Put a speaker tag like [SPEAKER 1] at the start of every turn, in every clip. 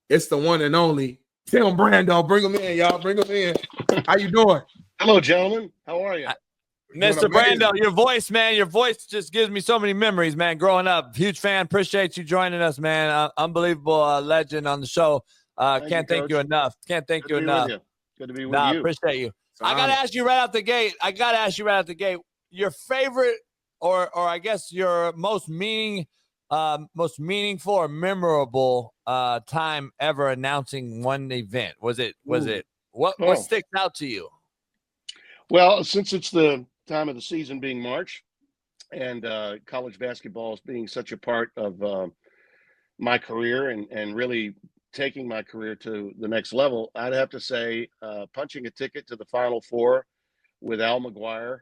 [SPEAKER 1] It's the one and only Tim Brando. Bring him in, y'all. Bring him in. How you doing?
[SPEAKER 2] Hello, gentlemen. How are you?
[SPEAKER 3] Mr. Brando, your voice, man, your voice just gives me so many memories, man, growing up. Huge fan. Appreciate you joining us, man. Unbelievable legend on the show. Can't thank you enough. Can't thank you enough.
[SPEAKER 2] Good to be with you.
[SPEAKER 3] Appreciate you. I got to ask you right out the gate. Your favorite or I guess your most meaningful or memorable time ever announcing one event? What sticks out to you?
[SPEAKER 2] Well, since it's the time of the season being March and college basketball is being such a part of my career and really taking my career to the next level, I'd have to say punching a ticket to the Final Four with Al McGuire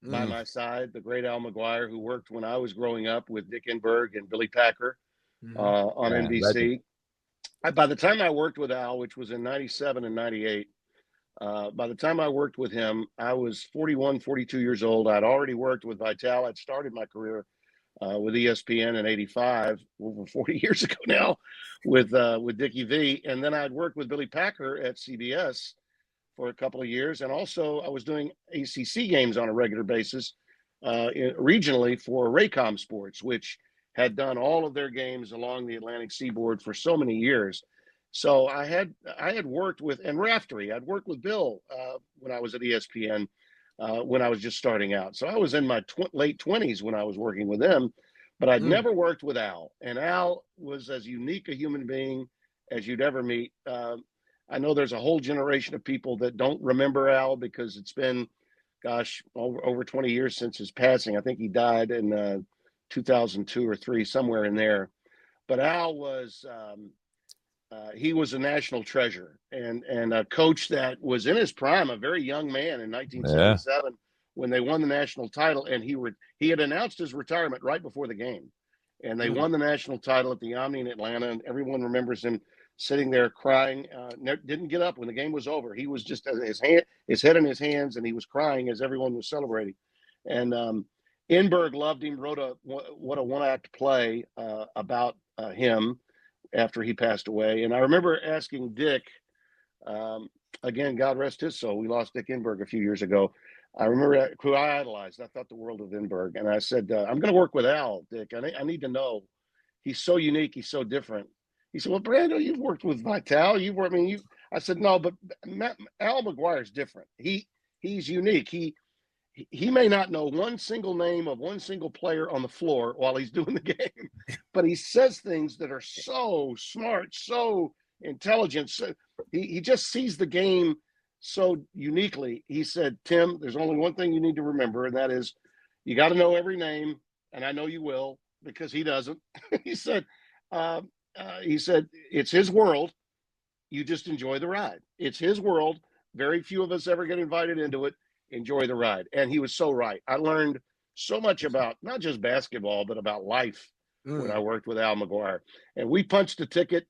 [SPEAKER 2] by my side, the great Al McGuire, who worked when I was growing up with Dick Enberg and Billy Packer on NBC. By the time I worked with Al, which was in 97 and 98, by the time I worked with him, I was 41, 42 years old. I'd already worked with Vital. I'd started my career with ESPN in 85, over 40 years ago now, with Dickie V. And then I'd worked with Billy Packer at CBS for a couple of years. And also I was doing ACC games on a regular basis regionally for Raycom Sports, which had done all of their games along the Atlantic Seaboard for so many years. So I had worked with, and Raftery, I'd worked with Bill when I was at ESPN when I was just starting out. So I was in my late 20s when I was working with them, but I'd never worked with Al. And Al was as unique a human being as you'd ever meet. I know there's a whole generation of people that don't remember Al because it's been, over 20 years since his passing. I think he died in 2002 or 3, somewhere in there. But Al was... he was a national treasure and a coach that was in his prime, a very young man in 1977 when they won the national title. And he had announced his retirement right before the game. And they won the national title at the Omni in Atlanta. And everyone remembers him sitting there crying, didn't get up when the game was over. He was just his head in his hands, and he was crying as everyone was celebrating. And Enberg loved him, wrote a one-act play about him after he passed away. And I remember asking Dick, again, God rest his soul, we lost Dick Enberg a few years ago. I remember who I idolized. I thought the world of Enberg. And I said, I'm going to work with Al, Dick. I need to know. He's so unique. He's so different. He said, well, Brando, you've worked with Vital. I said, no, but Al McGuire is different. He's unique. He may not know one single name of one single player on the floor while he's doing the game, but he says things that are so smart, so intelligent. So he just sees the game so uniquely. He said, Tim, there's only one thing you need to remember, and that is you got to know every name, and I know you will because he doesn't. He said, it's his world. You just enjoy the ride. It's his world. Very few of us ever get invited into it. Enjoy the ride. And he was so right. I learned so much about not just basketball, but about life when I worked with Al McGuire. And we punched a ticket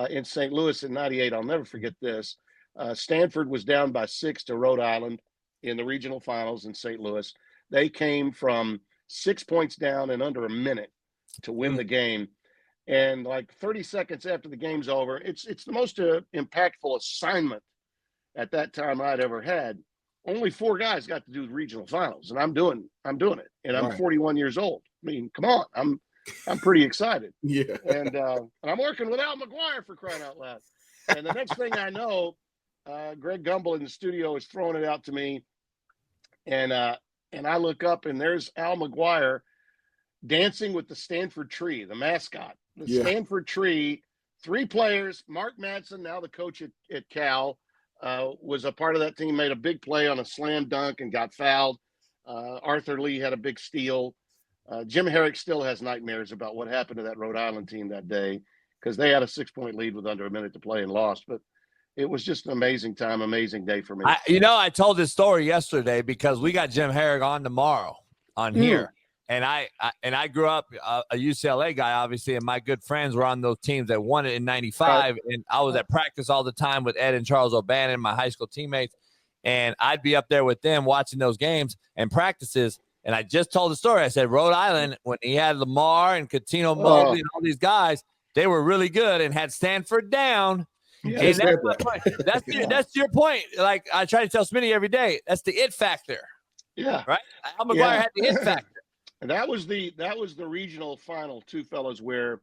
[SPEAKER 2] in St. Louis in 98. I'll never forget this. Stanford was down by 6 to Rhode Island in the regional finals in St. Louis. They came from 6 points down in under a minute to win the game. And like 30 seconds after the game's over, it's the most impactful assignment at that time I'd ever had. Only 4 guys got to do the regional finals, and I'm doing it, and I'm 41 years old. I mean, come on, I'm pretty excited.
[SPEAKER 1] Yeah,
[SPEAKER 2] and I'm working with Al McGuire, for crying out loud. And the next thing I know, Greg Gumbel in the studio is throwing it out to me, and I look up, and there's Al McGuire dancing with the Stanford Tree, the mascot, Stanford Tree. 3 players, Mark Madsen, now the coach at Cal. Was a part of that team, made a big play on a slam dunk and got fouled. Arthur Lee had a big steal. Jim Herrick still has nightmares about what happened to that Rhode Island team that day because they had a 6-point lead with under a minute to play and lost. But it was just an amazing time, amazing day for me.
[SPEAKER 3] I told this story yesterday because we got Jim Herrick on tomorrow on here. And I grew up a UCLA guy, obviously, and my good friends were on those teams that won it in 95. And I was at practice all the time with Ed and Charles O'Bannon, my high school teammates. And I'd be up there with them watching those games and practices. And I just told the story. I said, Rhode Island, when he had Lamar and Catino Mobley and all these guys, They were really good and had Stanford down.
[SPEAKER 2] Yeah.
[SPEAKER 3] And that's my point. That's your point. Like I try to tell Smitty every day, that's the it factor.
[SPEAKER 2] Yeah.
[SPEAKER 3] Right. Al McGuire had the it factor.
[SPEAKER 2] And that was the regional final, too, fellas, where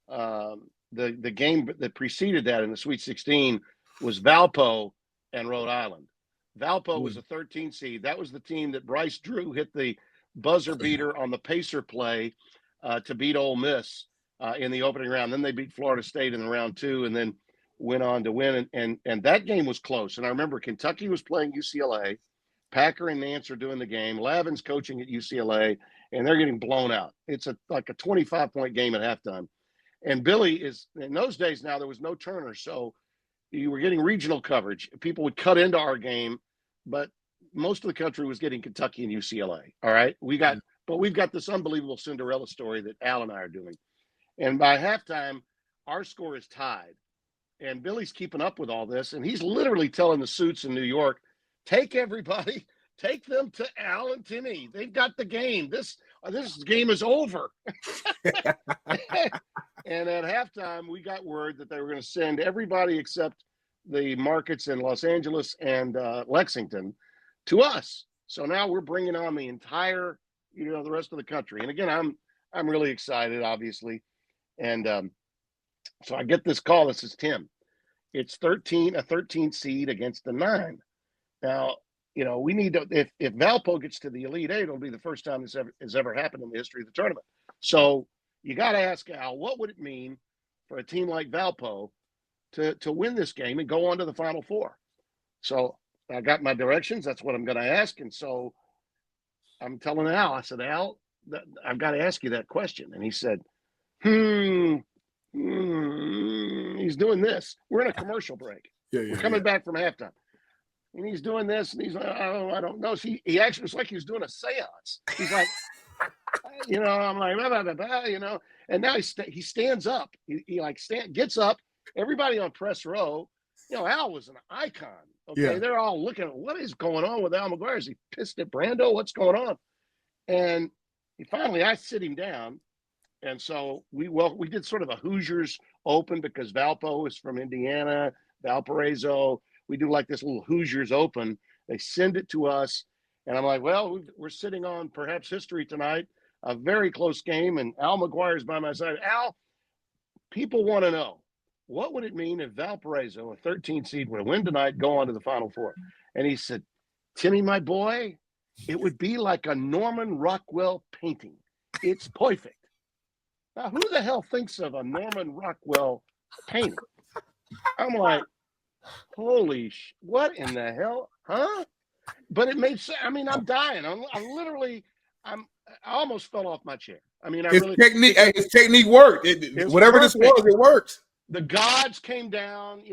[SPEAKER 2] the game that preceded that in the Sweet 16 was Valpo and Rhode Island. Valpo was a 13 seed. That was the team that Bryce Drew hit the buzzer beater on the pacer play to beat Ole Miss in the opening round. Then they beat Florida State in the round 2 and then went on to win. And that game was close. And I remember Kentucky was playing UCLA. Packer and Nance are doing the game. Lavin's coaching at UCLA, and they're getting blown out. It's like a 25-point game at halftime. And Billy is, in those days now, there was no Turner, so you were getting regional coverage. People would cut into our game, but most of the country was getting Kentucky and UCLA. All right, we've got this unbelievable Cinderella story that Al and I are doing. And by halftime, our score is tied. And Billy's keeping up with all this, and he's literally telling the suits in New York, take everybody, take them to Al and Timmy. They've got the game. This game is over. And at halftime, we got word that they were going to send everybody except the markets in Los Angeles and Lexington to us. So now we're bringing on the entire, the rest of the country. And again, I'm really excited, obviously. And so I get this call that says, Tim, it's a 13 seed against a 9. Now, we need to, if Valpo gets to the Elite Eight, it'll be the first time this has ever happened in the history of the tournament. So you got to ask Al, what would it mean for a team like Valpo to win this game and go on to the Final Four? So I got my directions. That's what I'm going to ask. And so I'm telling Al, I said, Al, I've got to ask you that question. And he said, he's doing this. We're in a commercial break. We're coming back from halftime. And he's doing this, and he's like, oh, I don't know. So he actually was like he was doing a seance. He's like, I'm like, blah, blah, blah, and now he stands up. He gets up. Everybody on press row, Al was an icon. Okay, yeah. They're all looking at what is going on with Al McGuire. Is he pissed at Brando? What's going on? And I sit him down, and so we did sort of a Hoosiers Open because Valpo is from Indiana, Valparaiso. We do like this little Hoosiers Open. They send it to us. And I'm like, well, we're sitting on perhaps history tonight, a very close game. And Al McGuire is by my side. Al, people want to know, what would it mean if Valparaiso, a 13 seed, would win tonight, go on to the Final Four? And he said, Timmy, my boy, it would be like a Norman Rockwell painting. It's perfect. Now, who the hell thinks of a Norman Rockwell painting? I'm like, holy what in the hell, huh? But it made sense. I mean, I'm dying. I almost fell off my chair. I mean,
[SPEAKER 1] his technique worked. Whatever this was, it worked.
[SPEAKER 2] The gods came down.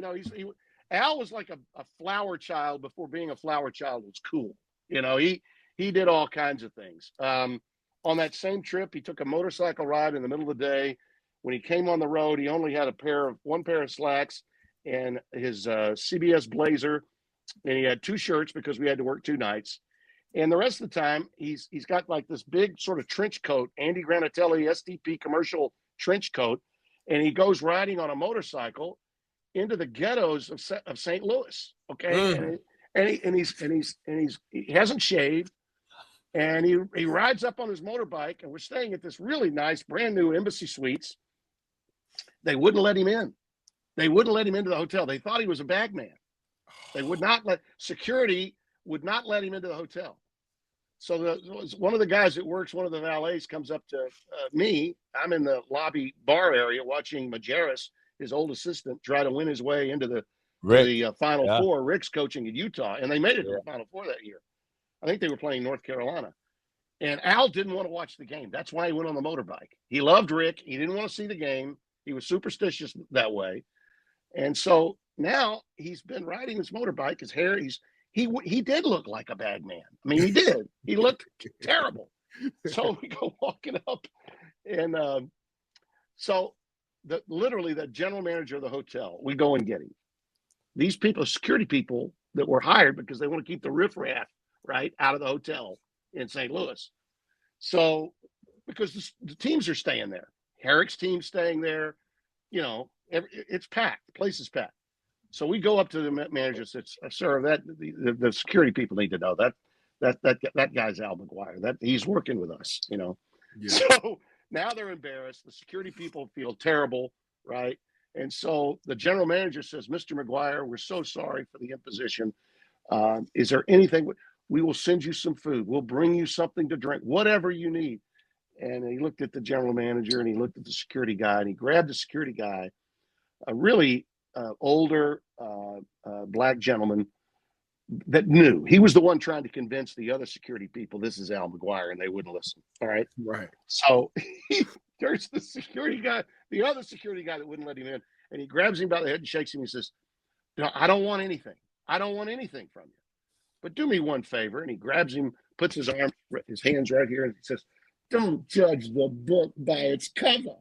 [SPEAKER 2] Al was like a flower child before being a flower child was cool. He did all kinds of things. On that same trip, he took a motorcycle ride in the middle of the day. When he came on the road, he only had one pair of slacks and his CBS blazer, and he had 2 shirts because we had to work 2 nights. And the rest of the time, he's got like this big sort of trench coat, Andy Granatelli STP commercial trench coat, and he goes riding on a motorcycle into the ghettos of St. Louis. Okay, he hasn't shaved, and he rides up on his motorbike, and we're staying at this really nice, brand new Embassy Suites. They wouldn't let him in. They wouldn't let him into the hotel. They thought he was a bagman. Security would not let him into the hotel. So one of the guys that works, one of the valets, comes up to me. I'm in the lobby bar area watching Majerus, his old assistant, try to win his way into the Final Four. Rick's coaching at Utah, and they made it to the Final Four that year. I think they were playing North Carolina. And Al didn't want to watch the game. That's why he went on the motorbike. He loved Rick. He didn't want to see the game. He was superstitious that way. And so now he's been riding this motorbike. His hair, he did look like a bag man. I mean, he did. He looked terrible. So we go walking up, and so literally the general manager of the hotel, we go and get him. These people, security people that were hired because they want to keep the riffraff right out of the hotel in St. Louis. So because the teams are staying there, Herrick's team's staying there. it's packed. The place is packed. So we go up to the manager and says, "Sir, the security people need to know that guy's Al McGuire. That he's working with us, Yeah. So now they're embarrassed. The security people feel terrible, right? And so the general manager says, "Mr. McGuire, we're so sorry for the imposition. Is there anything? We will send you some food. We'll bring you something to drink, whatever you need." And he looked at the general manager and he looked at the security guy and he grabbed the security guy, a really older black gentleman that knew. He was the one trying to convince the other security people this is Al McGuire, and they wouldn't listen. All right.
[SPEAKER 1] Right.
[SPEAKER 2] So there's the security guy, the other security guy that wouldn't let him in, and he grabs him by the head and shakes him. He says, "No, I don't want anything. I don't want anything from you. But do me one favor." And he grabs him, puts his hands right here, and he says, "Don't judge the book by its cover."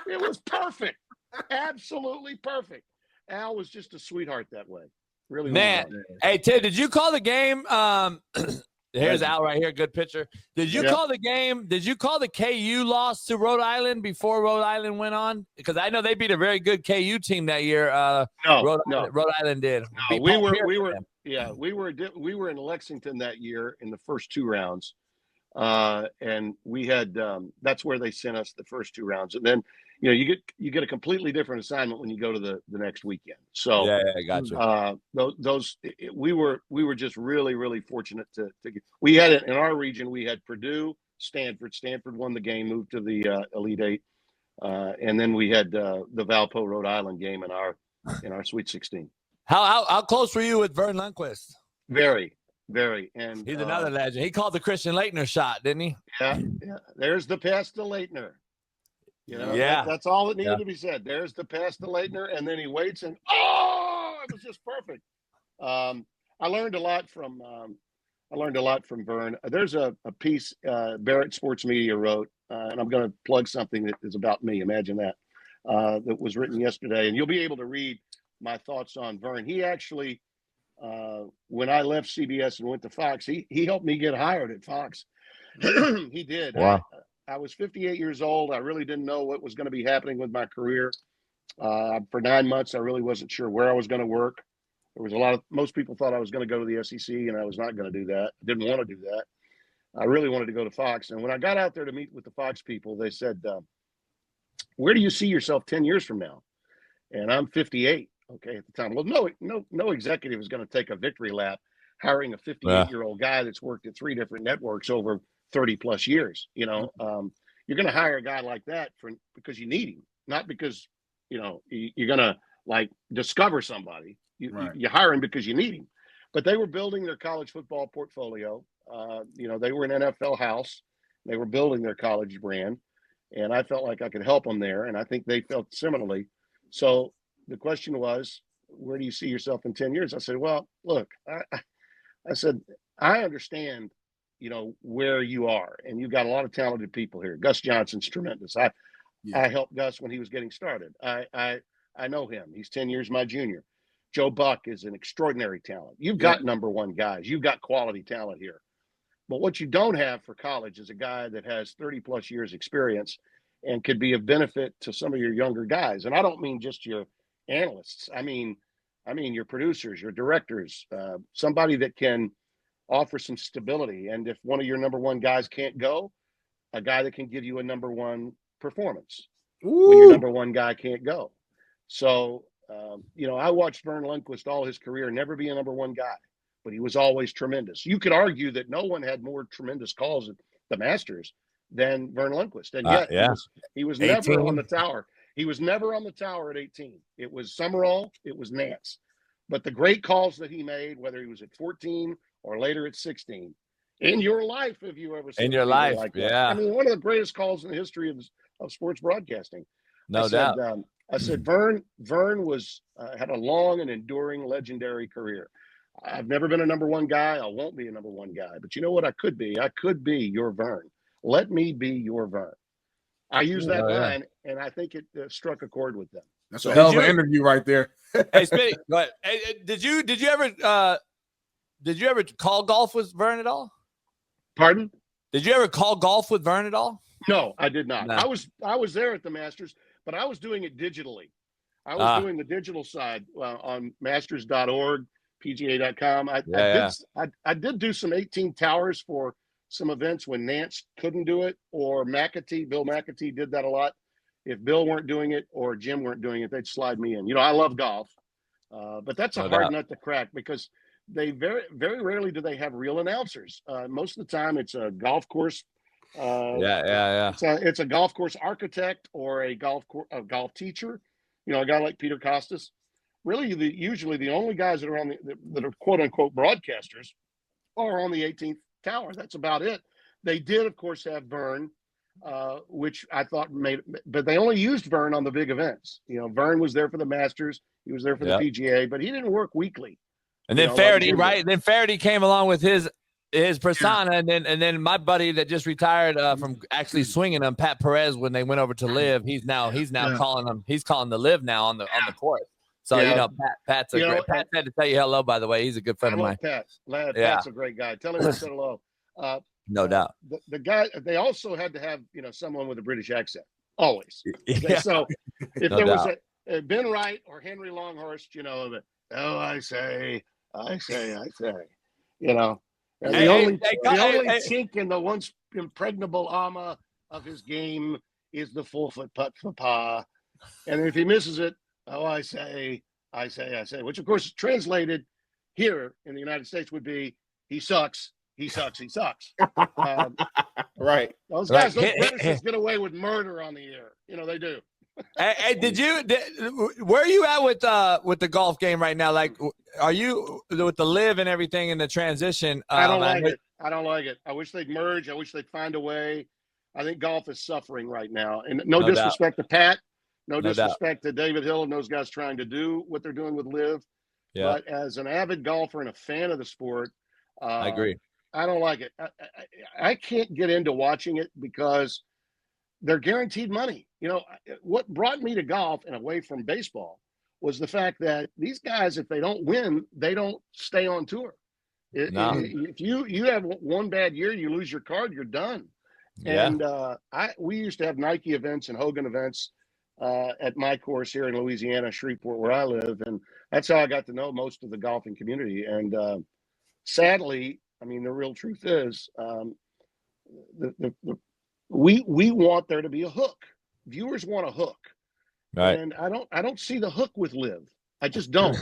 [SPEAKER 2] It was perfect. Absolutely perfect. Al was just a sweetheart that way. Really.
[SPEAKER 3] Man. Hey, Ted, did you call the game? Here's Al right here. Good picture. Did you call the game? Did you call the KU loss to Rhode Island before Rhode Island went on? Because I know they beat a very good KU team that year. Rhode Island did.
[SPEAKER 2] No, we were in Lexington that year in the first two rounds. And we had that's where they sent us the first two rounds. And then you get a completely different assignment when you go to the next weekend. So
[SPEAKER 3] I got you.
[SPEAKER 2] We were just really, really fortunate to get. We had it in our region. We had Purdue, Stanford. Stanford won the game, moved to the Elite Eight, and then we had the Valpo, Rhode Island game in our Sweet 16.
[SPEAKER 3] How close were you with Vern Lundquist?
[SPEAKER 2] Very. And
[SPEAKER 3] he's another legend. He called the Christian Laettner shot, didn't he?
[SPEAKER 2] Yeah. There's the pass to Laettner. That's all that needed to be said. There's the pass to Laettner, and then he waits, and it was just perfect. I learned a lot from Vern. There's a piece Barrett Sports Media wrote, and I'm going to plug something that is about me. Imagine that was written yesterday, and you'll be able to read my thoughts on Vern. He actually, when I left CBS and went to Fox, he helped me get hired at Fox. He did.
[SPEAKER 3] Wow.
[SPEAKER 2] I was 58 years old. I really didn't know what was going to be happening with my career. For 9 months, I really wasn't sure where I was going to work. There was most people thought I was going to go to the SEC, and I was not going to do that. I didn't want to do that. I really wanted to go to Fox. And when I got out there to meet with the Fox people, they said, "Where do you see yourself 10 years from now?" And I'm 58. Okay, at the time. Well, no executive is going to take a victory lap hiring a 58-year-old guy that's worked at 3 different networks over 30 plus years. You're going to hire a guy like that because you need him, not because you're going to discover somebody. You hire him because you need him. But they were building their college football portfolio. They were an NFL house. They were building their college brand, and I felt like I could help them there, and I think they felt similarly. So the question was, where do you see yourself in 10 years? I said, well, look, I said, I understand, where you are, and you've got a lot of talented people here. Gus Johnson's tremendous. I helped Gus when he was getting started. I know him. He's 10 years my junior. Joe Buck is an extraordinary talent. You've got number one guys. You've got quality talent here. But what you don't have for college is a guy that has 30 plus years experience and could be of benefit to some of your younger guys. And I don't mean just your analysts. I mean your producers, your directors, somebody that can offer some stability. And if one of your number one guys can't go, a guy that can give you a number one performance when your number one guy can't go. So, I watched Vern Lundquist all his career never be a number one guy, but he was always tremendous. You could argue that no one had more tremendous calls at the Masters than Vern Lundquist. And yet he was never on the tower. He was never on the tower at 18. It was Summerall. It was Nance. But the great calls that he made, whether he was at 14 or later at 16, in your life, have you ever seen like that? I mean, one of the greatest calls in the history of sports broadcasting.
[SPEAKER 3] No doubt.
[SPEAKER 2] I said, Vern was had a long and enduring legendary career. I've never been a number one guy. I won't be a number one guy. But you know what I could be? I could be your Vern. Let me be your Vern. I used that line, and I think it struck a chord with them.
[SPEAKER 1] That's a hell of an interview right there.
[SPEAKER 3] Hey, Smitty, go ahead. Hey, did you ever call golf with Vern at all?
[SPEAKER 2] Pardon?
[SPEAKER 3] Did you ever call golf with Vern at all?
[SPEAKER 2] No, I did not.
[SPEAKER 3] No.
[SPEAKER 2] I was there at the Masters, but I was doing it digitally. I was doing the digital side on masters.org, PGA.com. I did do some 18 towers for some events when Nance couldn't do it, or Bill McAtee did that a lot. If Bill weren't doing it or Jim weren't doing it, they'd slide me in. You know, I love golf, but that's a hard nut to crack because they very, very rarely do they have real announcers. Most of the time it's a golf course. It's a golf course architect or a golf teacher, you know, a guy like Peter Costas. Really, usually the only guys that are that are quote unquote broadcasters are on the 18th tower. That's about it. They did, of course, have Vern, which I thought but they only used Vern on the big events. You know, Vern was there for the Masters, he was there for the PGA, but he didn't work weekly.
[SPEAKER 3] And then Faraday, right? Then Faraday came along with his persona, and then my buddy that just retired from actually swinging them, Pat Perez, when they went over to Live, he's now calling them. He's calling the Live now on the court. So you know, Pat's a great. Pat had to tell you hello, by the way. He's a good friend of mine.
[SPEAKER 2] Pat's a great guy. Tell him I said hello.
[SPEAKER 3] No doubt.
[SPEAKER 2] The guy. They also had to have someone with a British accent always.
[SPEAKER 3] Yeah.
[SPEAKER 2] So if there was a Ben Wright or Henry Longhurst, I say. You know. And the only chink in the once impregnable armor of his game is the 4-foot putt for par. And if he misses it, I say, which of course translated here in the United States would be he sucks.
[SPEAKER 1] Right.
[SPEAKER 2] Those guys, those Britishers get away with murder on the air. You know, they do.
[SPEAKER 3] Hey, where are you at with the golf game right now? Like, are you with the Live and everything in the transition?
[SPEAKER 2] I don't like it. I don't like it. I wish they'd merge. I wish they'd find a way. I think golf is suffering right now. And no disrespect to Pat, no disrespect to David Hill and those guys trying to do what they're doing with Live. Yeah. But as an avid golfer and a fan of the sport,
[SPEAKER 3] I agree.
[SPEAKER 2] I don't like it. I can't get into watching it because they're guaranteed money. You know, what brought me to golf and away from baseball was the fact that these guys, if they don't win, they don't stay on tour. If you have one bad year, you lose your card, you're done. Yeah. And we used to have Nike events and Hogan events at my course here in Louisiana, Shreveport, where I live. And that's how I got to know most of the golfing community. And sadly, I mean, the real truth is we want there to be a hook. Viewers want a hook. Right. And I don't see the hook with Live. I just don't.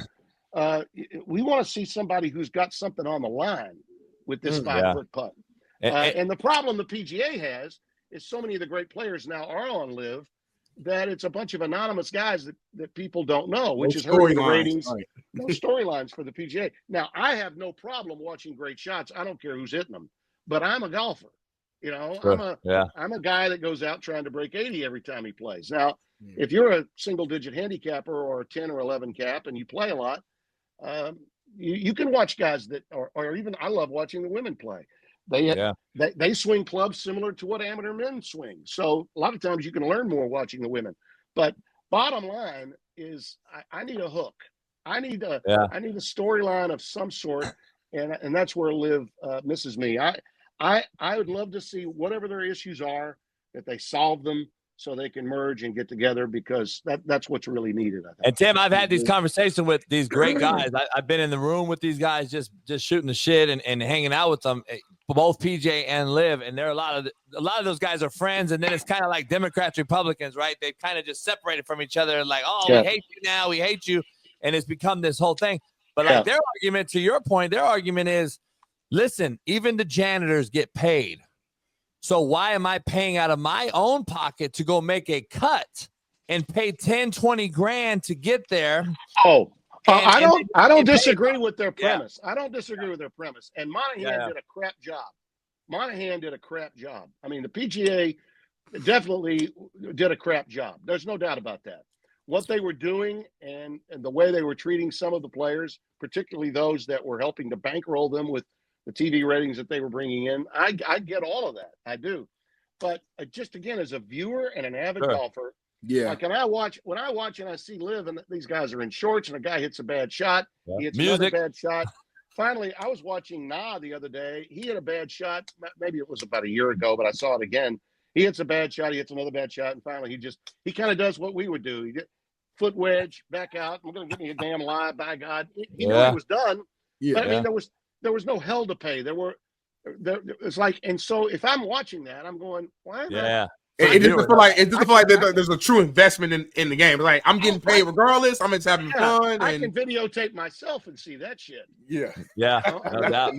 [SPEAKER 2] We want to see somebody who's got something on the line with this 5-foot putt. And the problem the PGA has is so many of the great players now are on Live that it's a bunch of anonymous guys that people don't know, which is hurting the ratings. Right. No storylines for the PGA. Now, I have no problem watching great shots. I don't care who's hitting them, but I'm a golfer. You know, sure. I'm a guy that goes out trying to break 80 every time he plays. Now, if you're a single-digit handicapper or a 10 or 11 cap and you play a lot, you can watch guys that, or even I love watching the women play. They swing clubs similar to what amateur men swing. So a lot of times you can learn more watching the women. But bottom line is I need a hook. I need a storyline of some sort, and that's where Live misses me. I would love to see whatever their issues are, that they solve them so they can merge and get together, because that's what's really needed, I think.
[SPEAKER 3] And Tim, I've had these conversations with these great guys. I've been in the room with these guys just shooting the shit and hanging out with them, both PJ and Live. And there are a lot of those guys are friends, and then it's kind of like Democrats, Republicans, right? They kind of just separated from each other, like, we hate you now, we hate you, and it's become this whole thing. But like their argument, to your point, their argument is, listen, even the janitors get paid. So why am I paying out of my own pocket to go make a cut and pay 10, 20 grand to get there?
[SPEAKER 2] I don't disagree with their premise. I don't disagree with their premise. And Monahan did a crap job. I mean, the PGA definitely did a crap job. There's no doubt about that. What they were doing and the way they were treating some of the players, particularly those that were helping to bankroll them with the TV ratings that they were bringing in, I get all of that. I do. But just, again, as a viewer and an avid golfer, like when I watch and I see Live and these guys are in shorts and a guy hits a bad shot, he hits another bad shot. Finally, I was watching the other day. He hit a bad shot. Maybe it was about a year ago, but I saw it again. He hits a bad shot, he hits another bad shot, and finally he kind of does what we would do. He get foot wedge, back out. I'm going to give me a damn lie, by God. He knew he was done.
[SPEAKER 1] Yeah.
[SPEAKER 2] But I mean, there was no hell to pay. It's like, and so if I'm watching that, I'm going, why?
[SPEAKER 1] It just feel like there's a true investment in the game. Like, I'm getting paid regardless. I'm just having fun.
[SPEAKER 2] I can videotape myself and see that shit.
[SPEAKER 1] Yeah.
[SPEAKER 3] No doubt.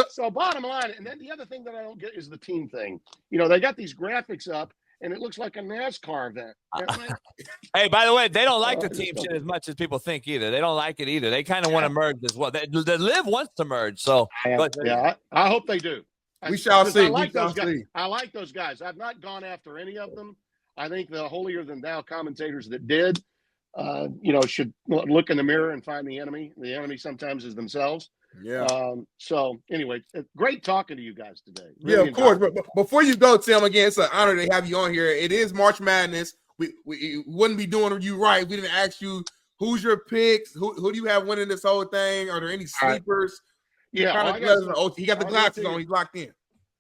[SPEAKER 2] So bottom line, and then the other thing that I don't get is the team thing. You know, they got these graphics up, and it looks like a NASCAR event.
[SPEAKER 3] Hey, by the way, they don't like the team shit as much as people think either. They don't like it either. They kind of want to merge as well. The Live wants to merge, so
[SPEAKER 2] I hope they do.
[SPEAKER 1] We shall see.
[SPEAKER 2] I like those guys. I like those guys. I've not gone after any of them. I think the holier than thou commentators that did, should look in the mirror and find the enemy. The enemy sometimes is themselves.
[SPEAKER 1] Yeah.
[SPEAKER 2] So anyway, great talking to you guys today.
[SPEAKER 1] Really of course. But before you go, Tim, again, it's an honor to have you on here. It is March Madness. We wouldn't be doing you right. We didn't ask you who's your picks. Who do you have winning this whole thing? Are there any sleepers?
[SPEAKER 2] Yeah,
[SPEAKER 1] he got the glasses on. He's locked in.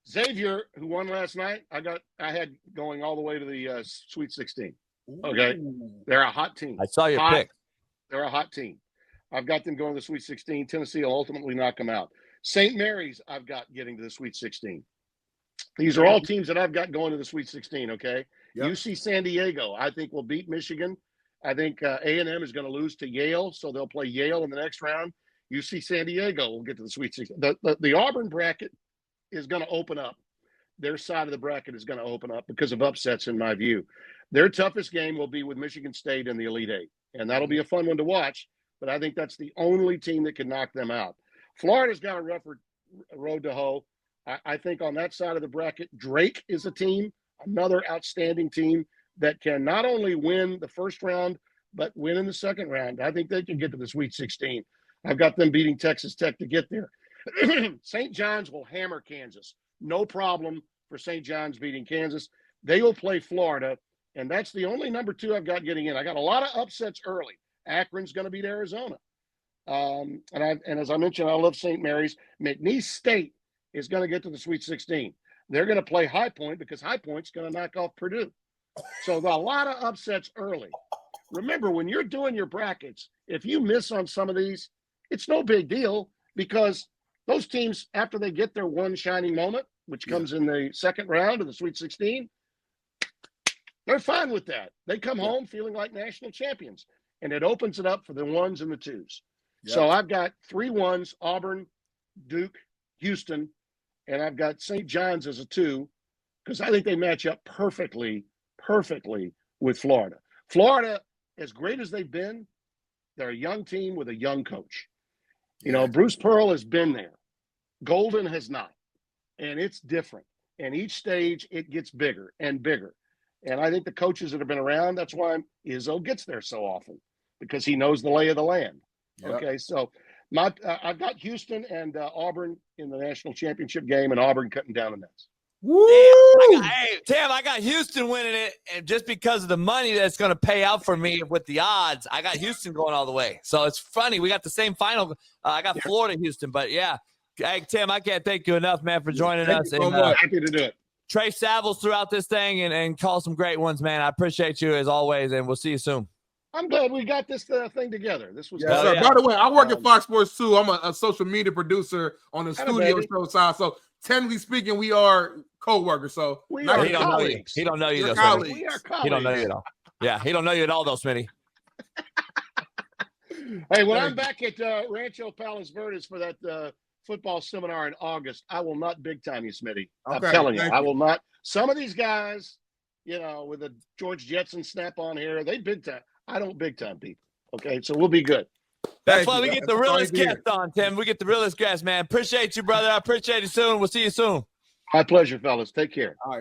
[SPEAKER 2] Xavier, who won last night, I had going all the way to the Sweet 16. Okay, they're a hot team.
[SPEAKER 3] I saw your pick.
[SPEAKER 2] They're a hot team. I've got them going to the Sweet 16. Tennessee will ultimately knock them out. St. Mary's, I've got getting to the Sweet 16. These are all teams that I've got going to the Sweet 16. Okay, UC San Diego, I think will beat Michigan. I think A&M is going to lose to Yale, so they'll play Yale in the next round. UC San Diego will get to the Sweet 16. The Auburn bracket is going to open up. Their side of the bracket is going to open up because of upsets, in my view. Their toughest game will be with Michigan State in the Elite Eight, and that'll be a fun one to watch, but I think that's the only team that can knock them out. Florida's got a rougher road to hoe. I think on that side of the bracket, Drake is a team, another outstanding team that can not only win the first round, but win in the second round. I think they can get to the Sweet 16. I've got them beating Texas Tech to get there. St. John's will hammer Kansas. No problem for St. John's beating Kansas. They will play Florida, and that's the only number 2 I've got getting in. I got a lot of upsets early. Akron's going to beat Arizona. And as I mentioned, I love St. Mary's. McNeese State is going to get to the Sweet 16. They're going to play High Point because High Point's going to knock off Purdue. So a lot of upsets early. Remember, when you're doing your brackets, if you miss on some of these, it's no big deal because those teams, after they get their one shining moment, which comes in the second round of the Sweet 16, they're fine with that. They come home feeling like national champions, and it opens it up for the 1s and the 2s. Yeah. So I've got 3 1s, Auburn, Duke, Houston, and I've got St. John's as a 2 because I think they match up perfectly with Florida. Florida, as great as they've been, they're a young team with a young coach. You know, Bruce Pearl has been there. Golden has not. And it's different. And each stage, it gets bigger and bigger. And I think the coaches that have been around, that's why Izzo gets there so often, because he knows the lay of the land. Yep. Okay, so I've got Houston and Auburn in the national championship game, and Auburn cutting down the nets.
[SPEAKER 1] Woo!
[SPEAKER 3] Tim, I got Houston winning it, and just because of the money that's going to pay out for me with the odds, I got Houston going all the way. So it's funny. We got the same final. I got Florida, Houston, but yeah. Hey, Tim, I can't thank you enough, man, for joining us.
[SPEAKER 2] And, happy to do it.
[SPEAKER 3] Trey Savills throughout this thing and call some great ones, man. I appreciate you as always, and we'll see you soon.
[SPEAKER 2] I'm glad we got this thing together. This was
[SPEAKER 1] By the way, I work at Fox Sports too. I'm a social media producer on the studio show side. So technically speaking, we are co-workers. So
[SPEAKER 2] we are colleagues.
[SPEAKER 3] He don't know you, though,
[SPEAKER 2] Smitty. We are colleagues.
[SPEAKER 3] He don't know you at all. Yeah, he don't know you at all, though, Smitty.
[SPEAKER 2] Hey, when I'm back at Rancho Palos Verdes for that football seminar in August, I will not big time you, Smitty. I'm telling you, I will not. Some of these guys, with a George Jetson snap on here, they big time. I don't big time people. Okay, so we'll be good.
[SPEAKER 3] That's why we get the realest guest on, Tim. We get the realest guest, man. Appreciate you, brother. I appreciate you soon. We'll see you soon.
[SPEAKER 2] My pleasure, fellas. Take care.
[SPEAKER 1] All right.